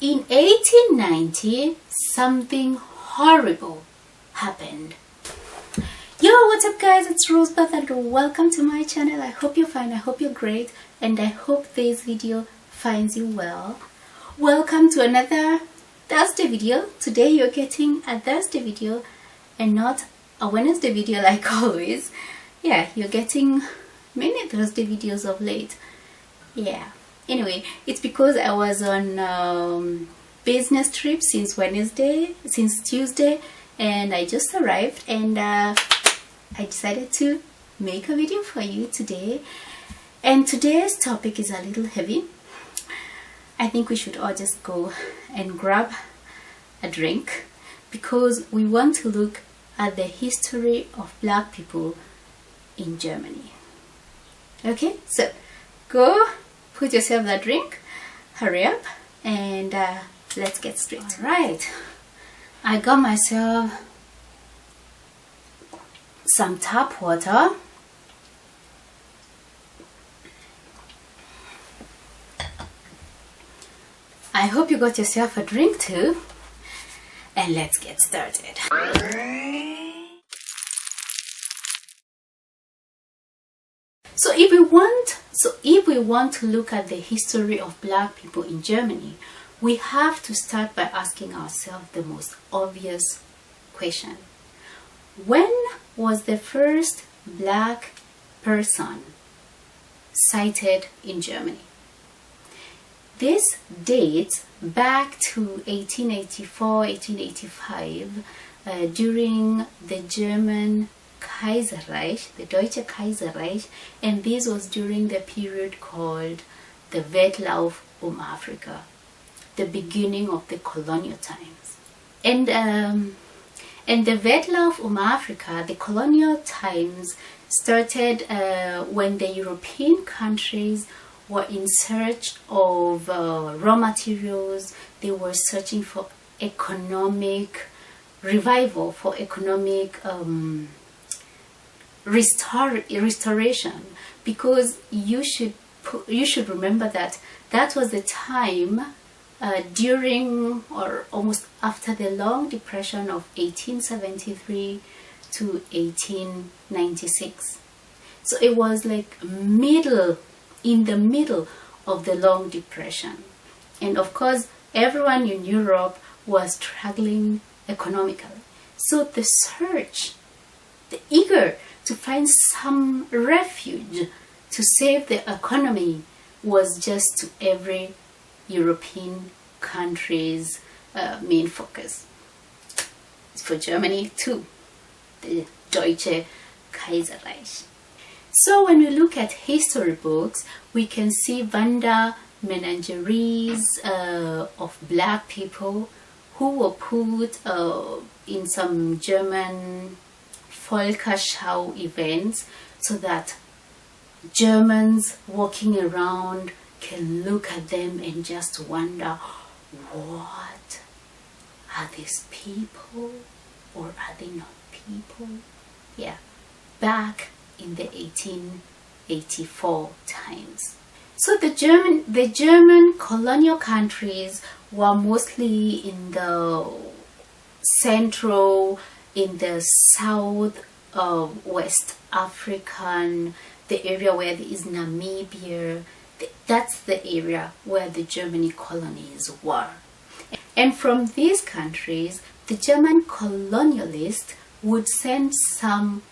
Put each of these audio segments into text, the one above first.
In 1890, something horrible happened. Yo, what's up guys, it's Rosebeth and welcome to my channel. I hope you're fine, I hope you're great, and I hope this video finds you well. Welcome to another Thursday video. Today you're getting a Thursday video and not a Wednesday video like always. Yeah, you're getting many Thursday videos of late. Yeah. Anyway, it's because I was on business trip since Tuesday, and I just arrived, and I decided to make a video for you today. And today's topic is a little heavy. I think we should all just go and grab a drink because we want to look at the history of black people in Germany. Okay, so go put yourself that drink, hurry up, and let's get straight. All right, I got myself some tap water. I hope you got yourself a drink too, and let's get started. So if we want to look at the history of black people in Germany, we have to start by asking ourselves the most obvious question. When was the first black person sighted in Germany? This dates back to 1884, 1885, during the German Kaiserreich, the Deutsche Kaiserreich, and this was during the period called the Wettlauf Afrika, the beginning of the colonial times. And the Wettlauf Afrika, the colonial times, started when the European countries were in search of raw materials. They were searching for economic revival, for economic restoration, because you should remember that that was the time during or almost after the long depression of 1873 to 1896. So it was like in the middle of the long depression, and of course everyone in Europe was struggling economically. So the eager to find some refuge to save the economy was just to every European country's main focus. For Germany too, the Deutsche Kaiserreich. So when we look at history books, we can see Wander menageries of black people who were put in some German Volkerschau events, so that Germans walking around can look at them and just wonder, what are these people, or are they not people? Yeah, back in the 1884 times. So the German colonial countries were mostly in the central, in the south West African, the area where there is Namibia. That's the area where the German colonies were. And from these countries, the German colonialists would send some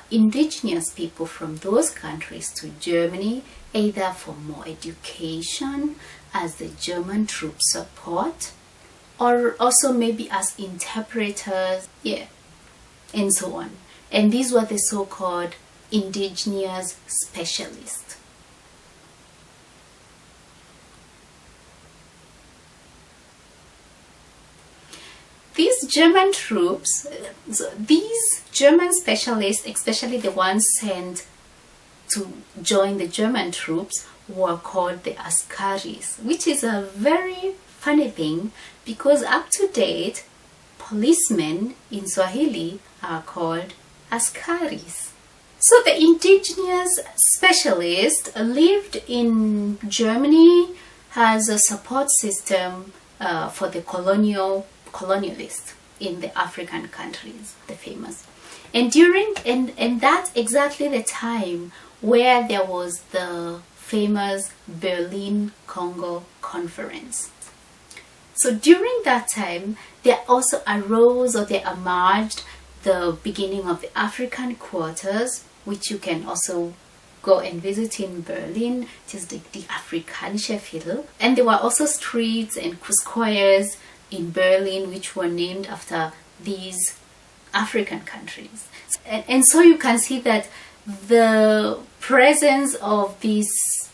indigenous people from those countries to Germany, either for more education as the German troop support, or also maybe as interpreters, and so on. And these were the so-called indigenous specialists. These German troops, these German specialists, especially the ones sent to join the German troops, were called the Askaris, which is a very funny thing because up to date, policemen in Swahili are called Askaris. So the indigenous specialists lived in Germany, has a support system for the colonialists in the African countries, the famous. And that's exactly the time where there was the famous Berlin Congo conference. So during that time, there also arose, or there emerged, the beginning of the African quarters, which you can also go and visit in Berlin. It is the Afrikanische Viertel. And there were also streets and squares in Berlin which were named after these African countries. And so you can see that the presence of these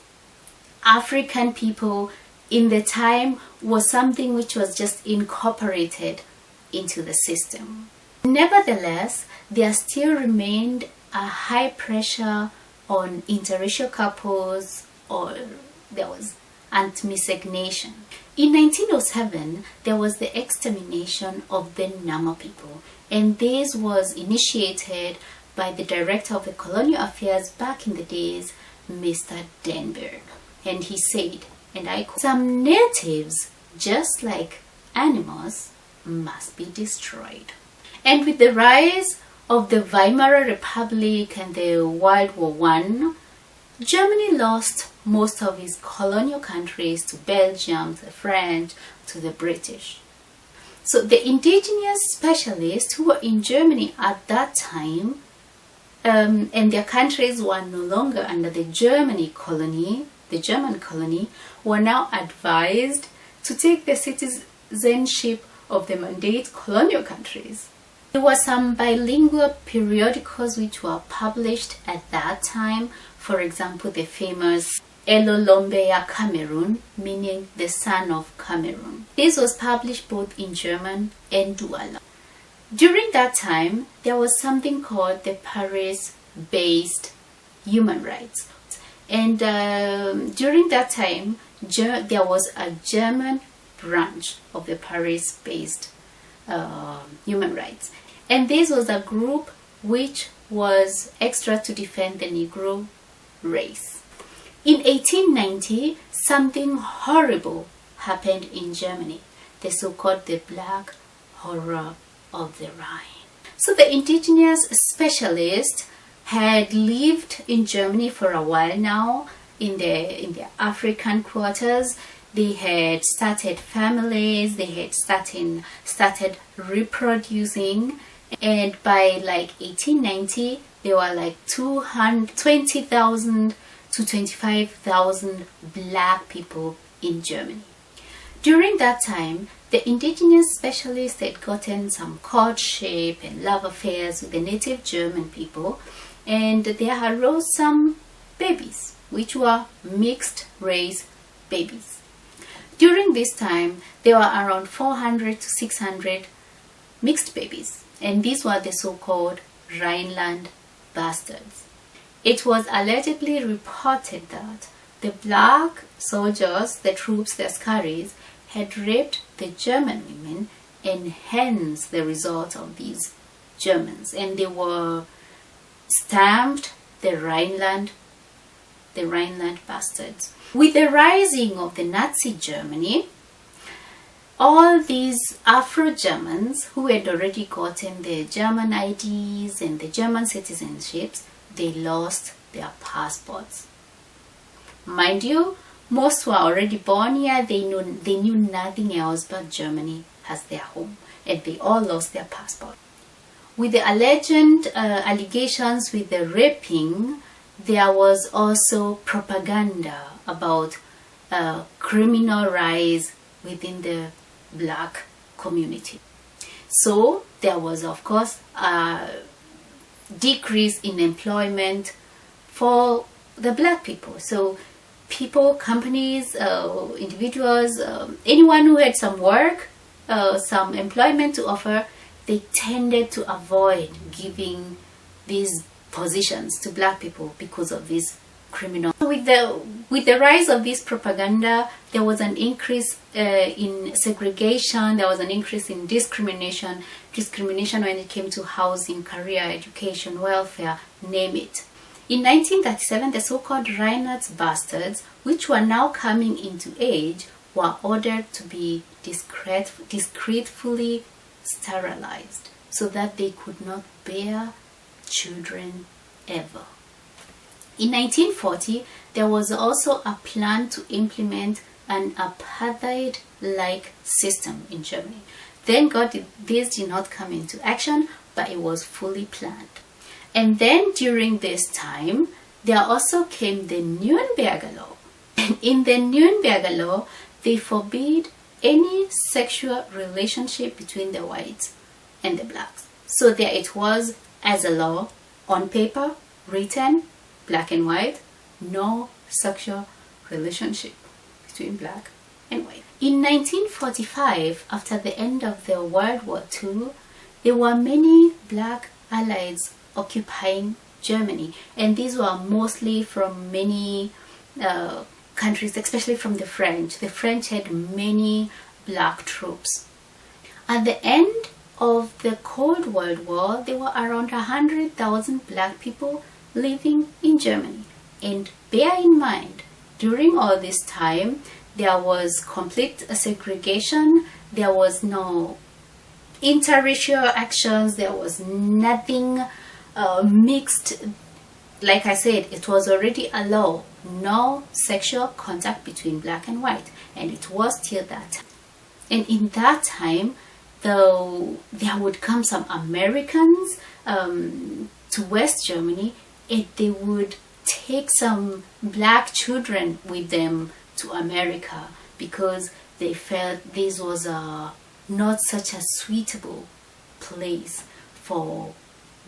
African people in the time was something which was just incorporated into the system. Nevertheless, there still remained a high pressure on interracial couples, or there was anti-miscegnation. In 1907, there was the extermination of the Nama people, and this was initiated by the director of the colonial affairs back in the days, Mr. Denberg. And he said, and I quote, "Some natives, just like animals, must be destroyed." And with the rise of the Weimar Republic and the World War I, Germany lost most of its colonial countries to Belgium, to the French, to the British. So the indigenous specialists who were in Germany at that time, and their countries were no longer under the German colony, were now advised to take the citizenship of the mandate colonial countries. There were some bilingual periodicals which were published at that time. For example, the famous Elolombeya Cameroon, meaning the son of Cameroon. This was published both in German and Douala. During that time, there was something called the Paris-based human rights. And during that time, there was a German branch of the Paris-based human rights. And this was a group which was extra to defend the Negro race. In 1890, something horrible happened in Germany, the so-called the Black Horror of the Rhine. So the indigenous specialists had lived in Germany for a while now, in the African quarters. They had started families, they had started reproducing, and by like 1890 there were like 20,000 to 25,000 black people in Germany. During that time, the indigenous specialists had gotten some courtship and love affairs with the native German people, and there arose some babies which were mixed race babies. During this time, there were around 400 to 600 mixed babies, and these were the so-called Rhineland bastards. It was allegedly reported that the black soldiers, the troops, the askaris, had raped the German women, and hence the result of these Germans, and they were stamped the Rhineland bastards. With the rising of the Nazi Germany, all these afro-Germans who had already gotten the German IDs and the German citizenships, they lost their passports. Mind you, most were already born here. They knew nothing else but Germany as their home, and they all lost their passport. With the alleged allegations with the raping, there was also propaganda about criminal rise within the black community. So there was, of course, a decrease in employment for the black people. So people, companies, individuals, anyone who had some work, some employment to offer, they tended to avoid giving these positions to black people because of this criminal. With the rise of this propaganda, there was an increase in segregation, there was an increase in discrimination when it came to housing, career, education, welfare, name it. In 1937, the so-called Reinhardt's bastards, which were now coming into age, were ordered to be discreetly sterilized so that they could not bear children ever. In 1940, there was also a plan to implement an apartheid-like system in Germany. Thank God this did not come into action, but it was fully planned. And then during this time, there also came the Nuremberg Law. And in the Nuremberg Law, they forbid any sexual relationship between the whites and the blacks. So there it was as a law, on paper, written, black and white, no sexual relationship between black and white. In 1945, after the end of the World War II, there were many black allies occupying Germany, and these were mostly from many countries, especially from the French. The French had many black troops. At the end of the Cold World War, there were around 100,000 black people living in Germany. And bear in mind, during all this time, there was complete segregation, there was no interracial actions, there was nothing mixed. Like I said, it was already a law, no sexual contact between black and white, and it was till that. And in that time, though, there would come some Americans to West Germany, and they would take some black children with them to America because they felt this was not such a suitable place for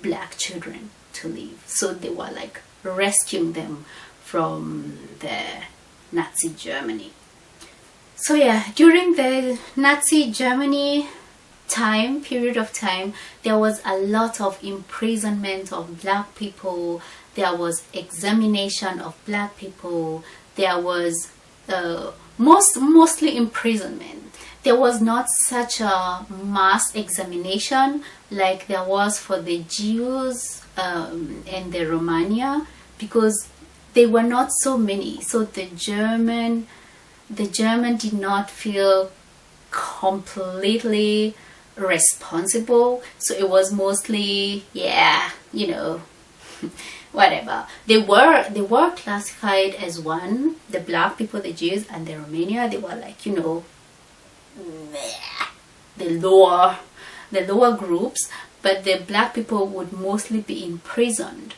black children to live. So they were like rescuing them from the Nazi Germany. So yeah, during the Nazi Germany period of time, there was a lot of imprisonment of black people, there was examination of black people, there was mostly imprisonment. There was not such a mass examination like there was for the Jews and the Romania, because they were not so many. So the German did not feel completely responsible. So it was mostly, yeah, you know, whatever. They were classified as one, the black people, the Jews, and the Romania. They were like, you know, the lower groups, but the black people would mostly be imprisoned,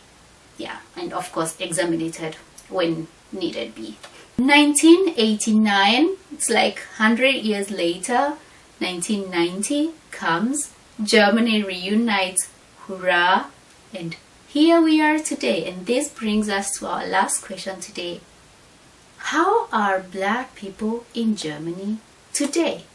yeah, and of course examinated when needed be. 1989, it's like 100 years later, 1990 comes, Germany reunites, hurrah, and here we are today. And this brings us to our last question today. How are black people in Germany today?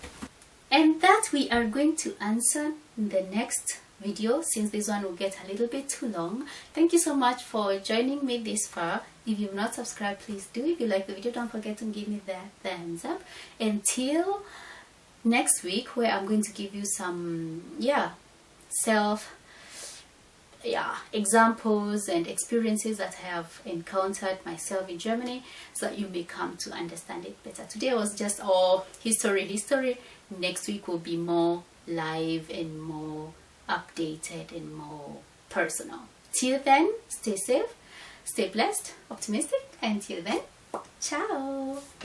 And that we are going to answer in the next video, since this one will get a little bit too long. Thank you so much for joining me this far. If you've not subscribed, please do. If you like the video, don't forget to give me that thumbs up. Until next week, where I'm going to give you some examples and experiences that I have encountered myself in Germany, so that you may come to understand it better. Today was just all history. Next week will be more live and more updated and more personal. Till then, stay safe, stay blessed, optimistic, and till then, ciao.